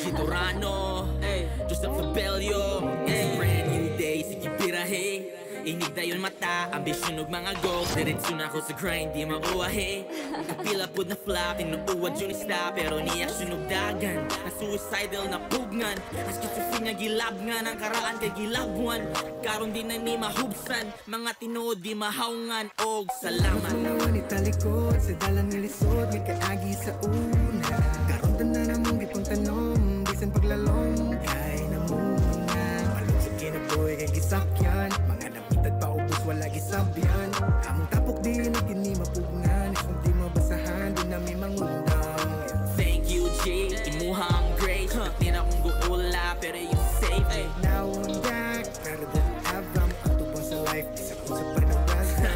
si Torano, Joseph Sabelio. It's a brand new day, sige birahe. Inig na yun mata, ambisyon og mga goals. Diretso na ako sa grind, di mauwahe. Kapila po na flop, tinuuwad yun isla. Pero ni action og dagan, na suicidal na pugnan. As schizophrenia gilabngan, ang karaan kay gilabwan. Karon di na ni mahubsan, mga tinood di mahaungan. Og salamat mga italikod, sa dalang nilisod, may kaagi sa una. Karon na namang gipang tanom, bisan paglalong. Kay na muna, malong sa kinaboy kay gisakyan. Mga napitad pa ubos, wala gisabyan. Among tapok di na kini mapugnan, kung di mabasahan, di na may mangundang. Thank you G, imuhang grace. Di na akong guula, pero you save me. Now I'm back, better than ever. Matubang sa life, isa ko sa panawasa.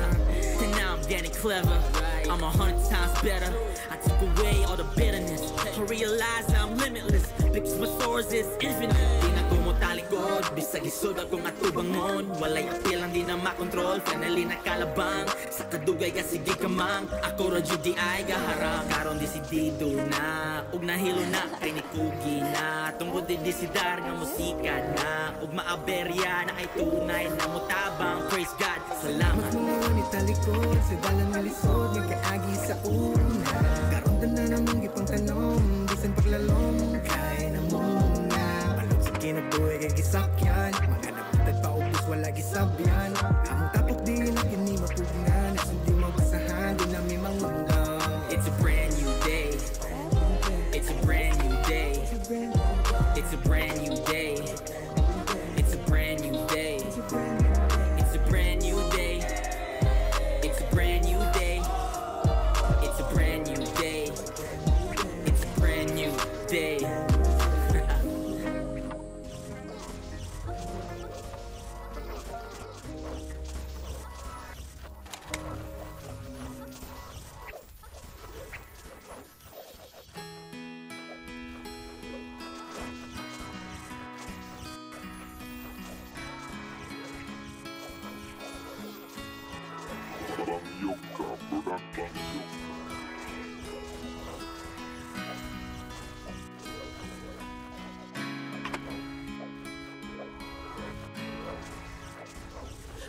And now I'm getting clever, I'm 100 times better. I took away all the bitterness, I realize I'm limitless, because my source is infinite. Di na kumutalikod, bisag isod akong atubangon. Walay apil lang di na makontrol, finally nakalabang. Sa kadugay ka sige kamang, ako radyo di ay gaharang. Karon desidido na, ug nahilo na, kay nikugi na. Tungkod di desidar nga musika na, ug maaberya na ay tunay na mutabang. Praise God, salamat. Mga italikod, sa dalang nilisod, may kaagi sa una. Karon na namang gipang tanom, bisan paglalong. Kay na muna, malong sa kinabuhi kay gisakyan. Mga napitad pa ubos, wala gisabyan. Among tapok di na kini mapugnan, kung di mabasahan, di na may mangundang. It's a brand new day, it's a brand new day, it's a brand new day, it's a brand new day, it's a brand new day, it's a brand new day, it's a brand new day, it's a brand new day.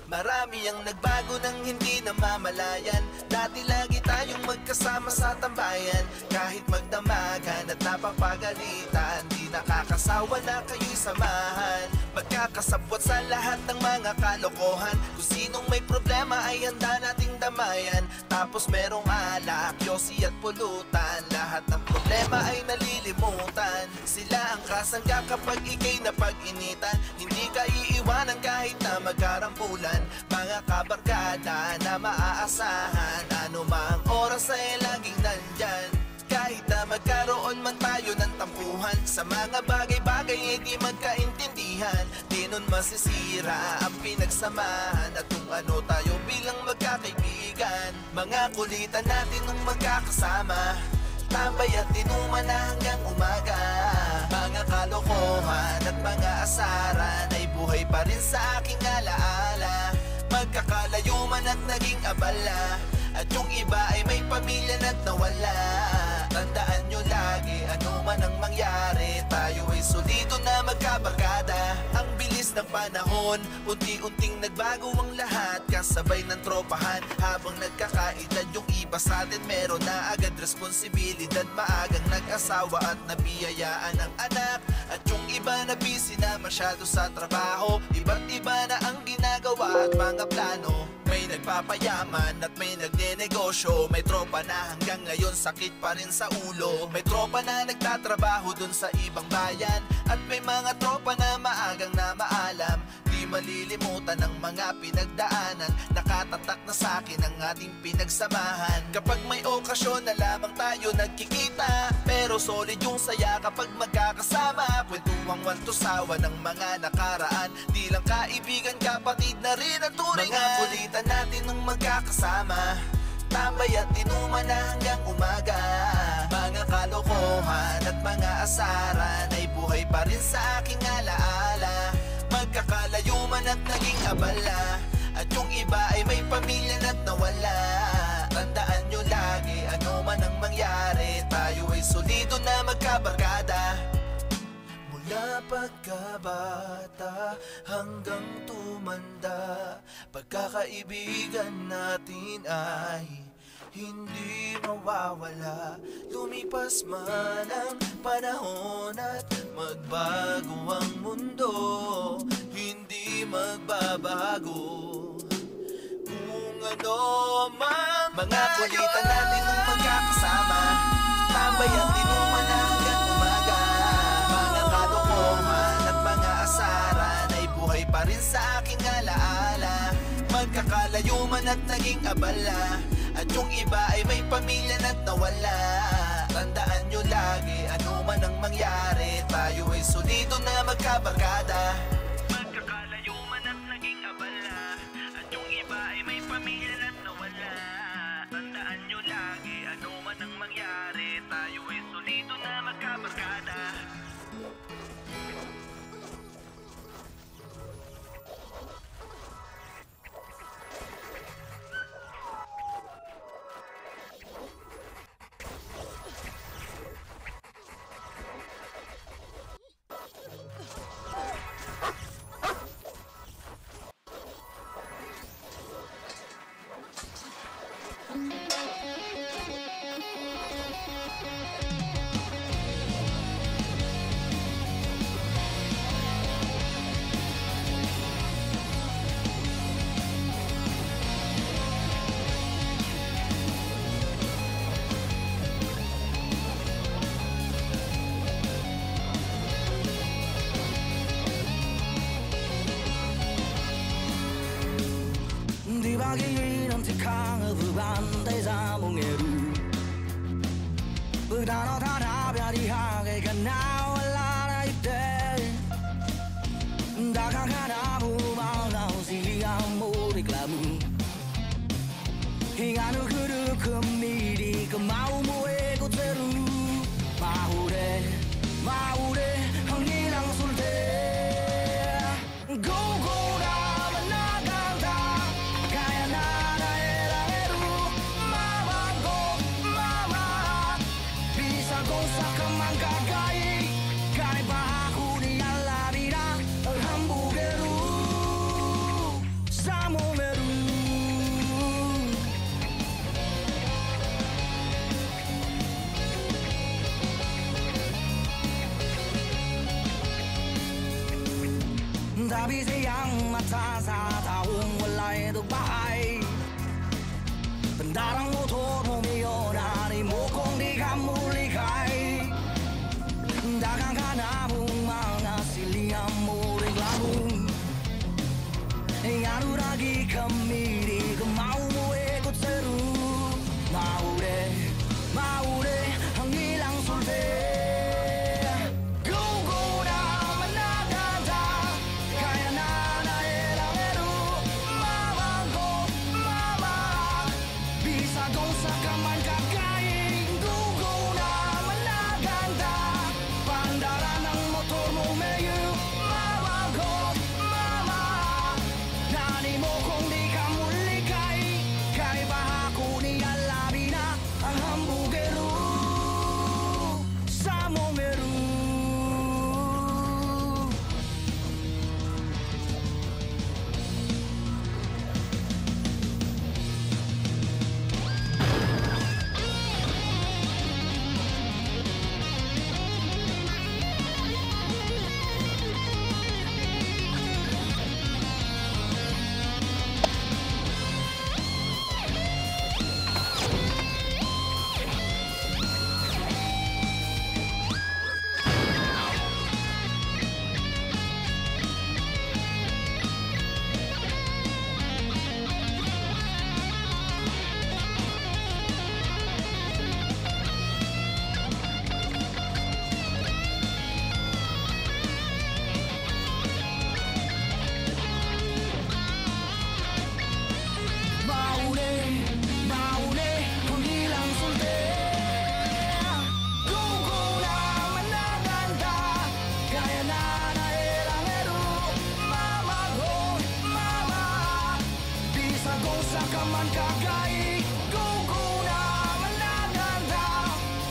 Marami ang nagbago nang hindi namamalayan. Dati lagi tayong magkasama sa tambayan. Kahit magdamagan at napapagalitan, di nakakasawa na kayo'y samahan. Magkakasabwat sa lahat ng mga kalokohan. Kung sinong may problema ay handa nating damayan. Tapos merong alak, yosi at pulutan. Lahat ng problema ay nalilimutan. Sila ang kasangga kapag ikay napag-initan. Hindi ka iiwanan kahit na magkarampulan. Mga kabarkada na maaasahan, ano mang oras ay laging nandyan. Kahit na magkaroon man tayo ng tampuhan, sa mga bagay-bagay ay di magkaintindihan. Di nun masisira ang pinagsamahan at kung ano tayo bilang magkakaibigan. Mga kulitan natin nung magkakasama, tambay at inuman na hanggang umaga. Mga kalokohan at mga asaran ay buhay pa rin sa aking alaala. Magkakalayo man at naging abala, at yung iba ay may pamilya na't nawala. Tandaan nyo lagi, ano man ang mangyari, tayo ay solido na magkabarkada. Ang bilis ng panahon, unti-unting nagbago ang lahat. Kasabay ng tropahan, habang nagkakaedad yung iba sa atin meron na agad responsibilidad. Maagang nag-asawa at nabiyayaan ang anak. At yung iba na busy na masyado sa trabaho, iba't iba na ang ginagawa at mga plano. May nagpapayaman at may nagnenegosyo. May tropa na hanggang ngayon sakit pa rin sa ulo. May tropa na nagtatrabaho dun sa ibang bayan. At may mga tropa na maagang na maalam. Di malilimutan ang mga pinagdaanan. Nakatatak na sa'kin ang ating pinagsamahan. Kapag may okasyon na lamang tayo nagkikita, pero solid yung saya kapag magkakasama. Kwentuhang wantusawa ng mga nakaraan. Di lang kaibigan, kapatid na rin ang turingan. Mga kulitan natin nung magkakasama, tambay at inuman na hanggang umaga. Mga kalokohan at mga asaran ay buhay pa rin sa aking alaala. Magkakalayo man at naging abala, at yung iba ay may pamilya na't nawala. Tandaan nyo lagi, ano man ang mangyari, tayo ay solido na magkabarkada. pagkabata hanggang tumanda, pagkakaibigan natin ay hindi mawawala. Lumipas man ang panahon at magbago ang mundo, hindi magbabago kung ano man. Mga kulitan natin nung magkakasama, tambayan tinuman na hanggang umaga. Mga kalokohan at mga asaran ay buhay pa rin sa aking alaala. Magkakalayo man at naging abala, at yung iba ay may pamilya na't nawala. Tandaan nyo lagi, ano man ang mangyari, tayo ay solido na magkabarkada. Magkakalayo man at naging abala, at yung iba ay may pamilya na't nawala. Tandaan nyo lagi, ano man ang mangyari, tayo ay solido na magkabarkada.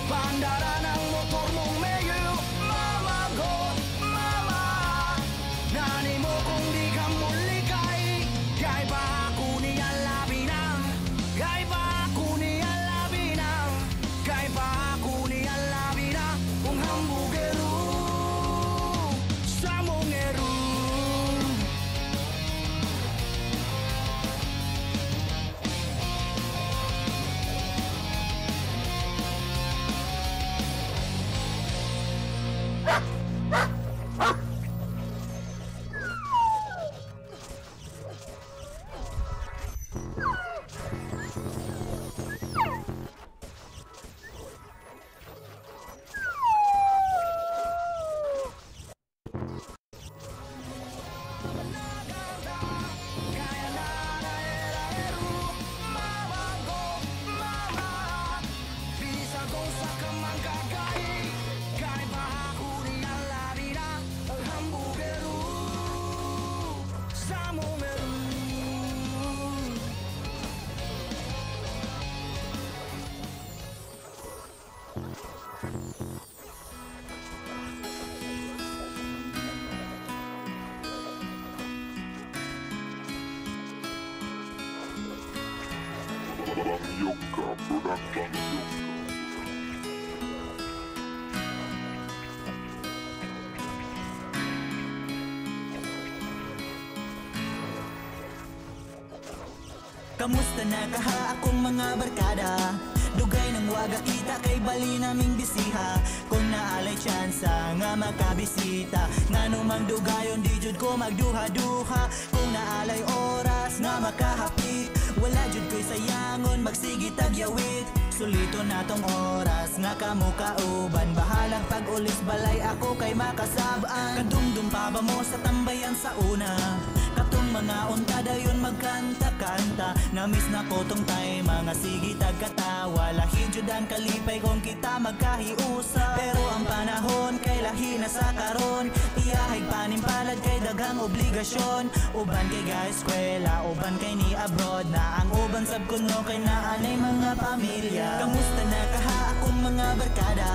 Bandara ng motor mong mayo, mama ko, mama. Yoga Production. Kamusta na kaha akong mga barkada? Dugay ng waga kita kay bali naming bisiha. Kung naalay tsansa nga makabisita, nga numang dugayon di jud ko magduha-duha. Kung naalay oras nga makahapit, wala jud ko'y sayangon magsigi tagyawit. Sulito na tong oras nga kamo kauban, bahalang pag-ulis balay ako kay makasabaan. Kadumdum pa ba mo sa tambayan sa una? Katong mga unta dayon magkanta-kanta. Namiss na ko tong time, mga sige tagkatawa. Lahi jud ang kalipay kung kita magkahiusa. Pero ang panahon kay lahi na sa karon, iyahig panimpalad kay daghang obligasyon. Uban kay ga-eskwela, uban kay ni abroad na. Ang uban sab kuno kay naanay mga pamilya. Kamusta na kaha akong mga barkada?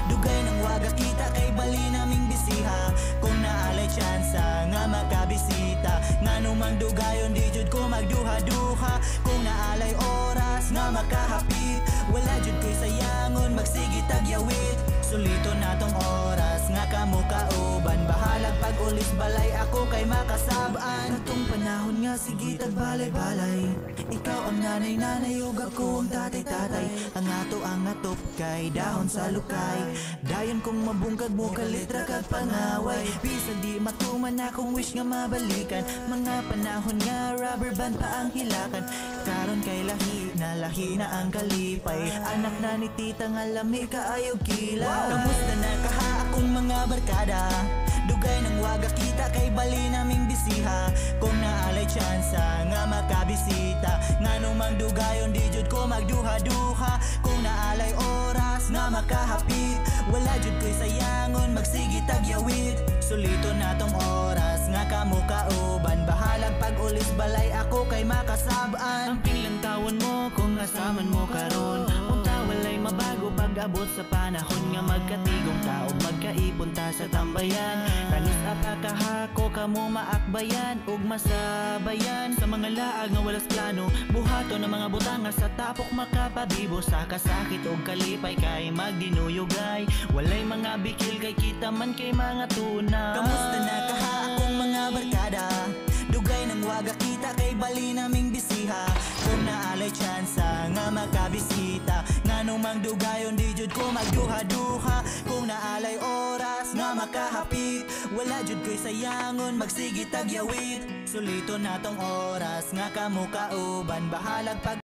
Dugay ng waga kita kay bali naming bisiha. Kung naalay tsansa nga makabisita, nga numang dugayon di jud ko magduha-duha. Kung naalay oras nga makahapit, wala jud ko'y sayangon magsigi tagyawit. Sulito na tong oras nga kamo kauban, bahalag pag-ulis balay ako kay makasabaan. Katong panahon nga sige tagbalay-balay, ikaw ang nanay-nanay ug ako ang tatay-tatay. Ang ato ang atop kay dahon sa lukay, dayon kong mabungkag mo kalitra kag pangaway. Bisag di matuman akong wish nga mabalikan, mga panahon nga rubber band pa ang hilakan. Karon kay lahi na ang kalipay, anak na ni tita nga lami kaayog kilay. Kamusta na kaha akong mga barkada? Dugay ng waga kita kay bali naming bisiha. Kung naalay tsansa nga makabisita, nga numang dugayon di jud ko magduha-duha. Kung naalay oras nga makahapit, wala jud ko'y sayangon magsigi tagyawit. Sulito na tong oras nga kamo kauban, bahalag pag-ulis balay ako kay makasabaan. Ang pilang tawon mo kung asaman mo karon, unta walay mabago pag-abot sa panahon nga magkatigong tao magkaipon ta sa tambayan. Kanis apakahako kamo maakbayan ug masabayan sa mga laag nga walas plano. Buhato ng mga butanga sa tapok makapabibo, sa kasakit ug kalipay kay magdinuyugay. Walay mga bikil kay kita man kay mga tuna. Kamusta na kaha akong mga barkada? Dugay ng waga kita kay bali naming bisiha. Kung naalay tsansa nga makabisita, nga numang dugayon di jud ko magduha-duha. Kung naalay oras nga makahapit, wala jud ko'y sayangon magsigi tagyawit. Sulito na tong oras nga kamo kauban, bahalag pag